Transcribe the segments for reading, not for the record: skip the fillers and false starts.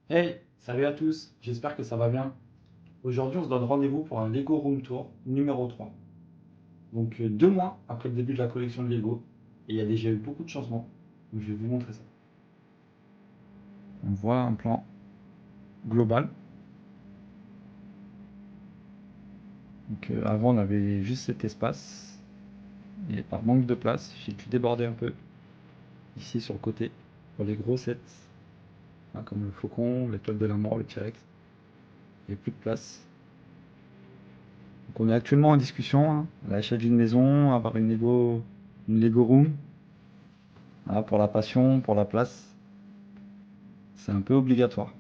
Hey, salut à tous, j'espère que ça va bien. Aujourd'hui, on se donne rendez-vous pour un Lego Room Tour numéro 3. Donc 2 mois après le début de la collection de Lego, et il y a déjà eu beaucoup de changements. Donc je vais vous montrer ça. On voit un plan global. Donc avant, on avait juste cet espace, et par manque de place, j'ai dû déborder un peu ici sur le côté pour les gros sets, hein, comme le faucon, l'étoile de la mort, le T-Rex. Il n'y a plus de place. Donc on est actuellement en discussion, hein, à l'achat d'une maison, avoir une Lego Room. Ah, pour la passion, pour la place, c'est un peu obligatoire.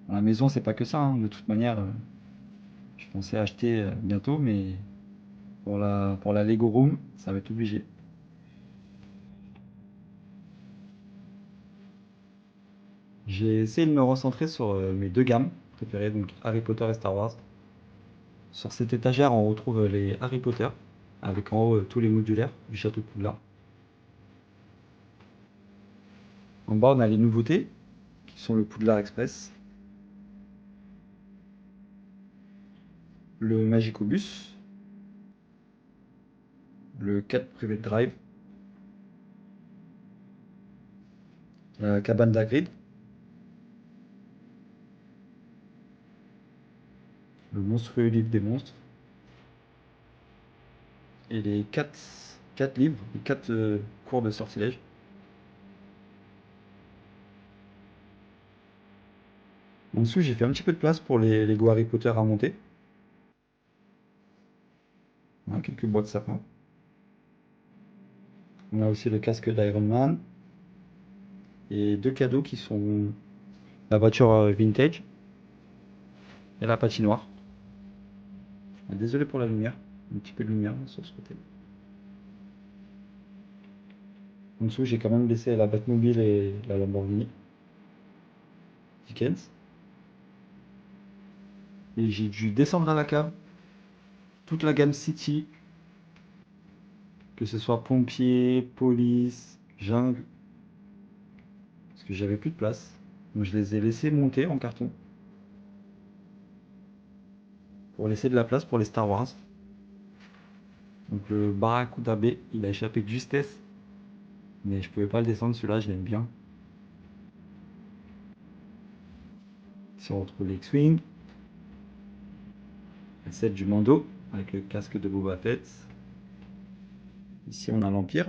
À la maison, c'est pas que ça, hein. De toute manière, je pensais acheter bientôt, mais pour la Lego Room, ça va être obligé. J'ai essayé de me recentrer sur mes deux gammes préférées, donc Harry Potter et Star Wars. Sur cette étagère, on retrouve les Harry Potter, avec en haut tous les modulaires du château de Poudlard. En bas, on a les nouveautés, qui sont le Poudlard Express, le Magicobus, le 4 Private Drive, la cabane d'Hagrid, le monstrueux livre des monstres, et les 4 livres, 4 cours de sortilège. En dessous, j'ai fait un petit peu de place pour les Lego Harry Potter à monter. Voilà, quelques boîtes de sapin. On a aussi le casque d'Iron Man et deux cadeaux qui sont la voiture vintage et la patinoire. Désolé pour la lumière, un petit peu de lumière sur ce côté. En dessous, j'ai quand même laissé la Batmobile et la Lamborghini Dickens. Et j'ai dû descendre à la cave toute la gamme City, que ce soit pompier, police, jungle, parce que j'avais plus de place. Donc je les ai laissés monter en carton pour laisser de la place pour les Star Wars. Donc le Barracuda B, il a échappé de justesse, mais je pouvais pas le descendre, celui-là je l'aime bien. Ici on retrouve les X-Wing, le set du Mando avec le casque de Boba Fett. Ici on a l'Empire,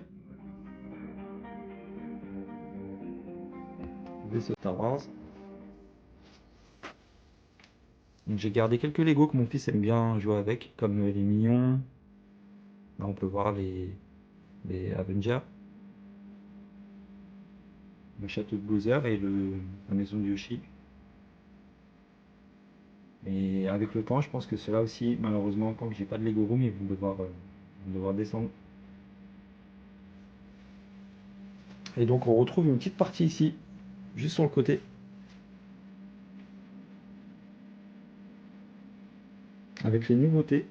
vaisseau Star Wars. Donc j'ai gardé quelques Lego que mon fils aime bien jouer avec, comme les Mignons. Là on peut voir les Avengers, le château de Bowser et la maison de Yoshi. Et avec le temps, je pense que ceux-là aussi, malheureusement, tant que j'ai pas de Lego Room, ils vont devoir descendre. Et donc on retrouve une petite partie ici, juste sur le côté, avec les nouveautés.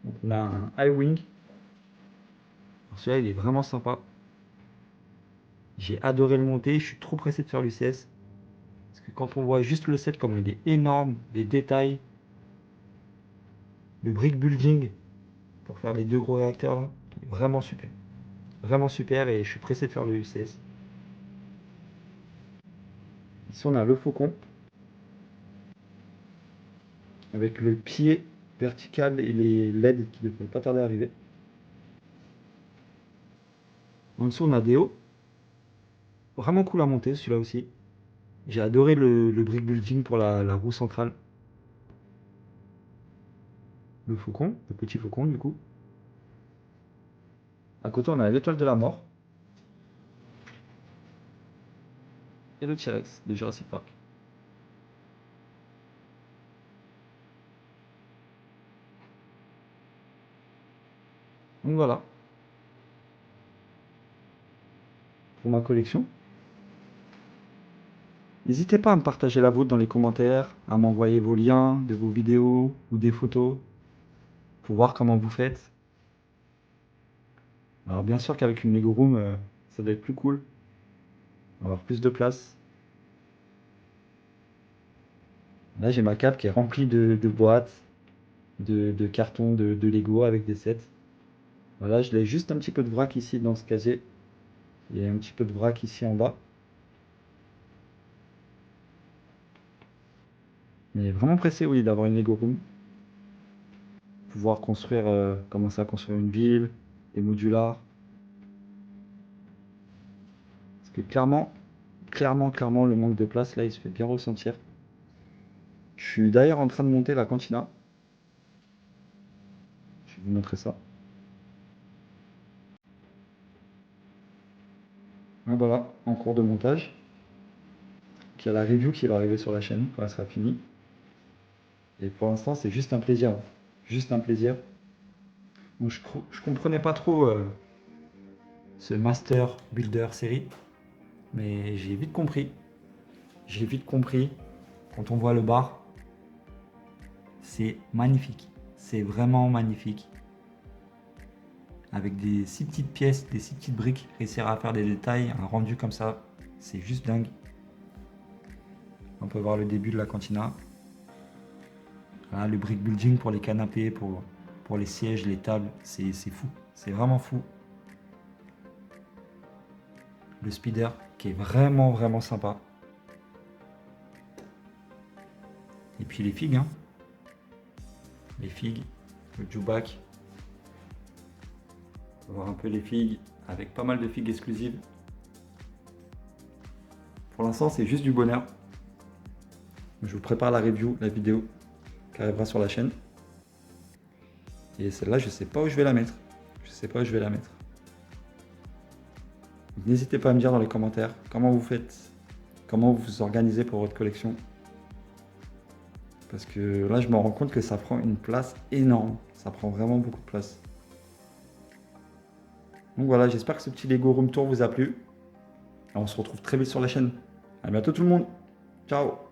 Donc on a un iWing. Celui-là, il est vraiment sympa. J'ai adoré le monter. Je suis trop pressé de faire l'UCS. Parce que quand on voit juste le set, comme il est énorme, les détails, le brick building pour faire les deux gros réacteurs là, il est vraiment super. Vraiment super et je suis pressé de faire le UCS. Ici, on a le faucon avec le pied vertical et les LED qui ne devraient pas tarder à arriver. En dessous, on a des hauts. Vraiment cool à monter celui-là aussi. J'ai adoré le brick building pour la roue centrale. Le faucon, le petit faucon du coup. À côté, on a l'étoile de la mort et le T-Rex de Jurassic Park. Donc voilà, pour ma collection. N'hésitez pas à me partager la vôtre dans les commentaires, à m'envoyer vos liens de vos vidéos ou des photos pour voir comment vous faites. Alors bien sûr qu'avec une Lego Room, ça doit être plus cool, avoir plus de place. Là, j'ai ma cape qui est remplie de boîtes, de cartons, de Lego avec des sets. Voilà, je l'ai juste un petit peu de vrac ici dans ce casier. Il y a un petit peu de vrac ici en bas. Mais vraiment pressé, oui, d'avoir une Lego Room. Pouvoir construire, commencer à construire une ville, des modulars. Parce que clairement, le manque de place, là, il se fait bien ressentir. Je suis d'ailleurs en train de monter la cantina. Je vais vous montrer ça. Ah, voilà, en cours de montage. Il y a la review qui va arriver sur la chaîne quand elle sera finie. Et pour l'instant, c'est juste un plaisir. Juste un plaisir. Bon, je comprenais pas trop ce Master Builder série, mais j'ai vite compris. J'ai vite compris. Quand on voit le bar, c'est magnifique. C'est vraiment magnifique. Avec des si petites pièces, des si petites briques, réussir à faire des détails, un rendu comme ça, c'est juste dingue. On peut voir le début de la cantina. Voilà, le brick building pour les canapés, pour les sièges, les tables, c'est fou. C'est vraiment fou. Le speeder qui est vraiment sympa. Et puis les figues, hein. Les figues, le Dewback. On va voir un peu les figues avec pas mal de figues exclusives. Pour l'instant, c'est juste du bonheur. Je vous prépare la review, la vidéo qui arrivera sur la chaîne. Et celle-là, je sais pas où je vais la mettre. Je sais pas où je vais la mettre. N'hésitez pas à me dire dans les commentaires comment vous faites, comment vous vous organisez pour votre collection. Parce que là, je me rends compte que ça prend une place énorme. Ça prend vraiment beaucoup de place. Donc voilà, j'espère que ce petit Lego Room Tour vous a plu. Et on se retrouve très vite sur la chaîne. À bientôt tout le monde. Ciao.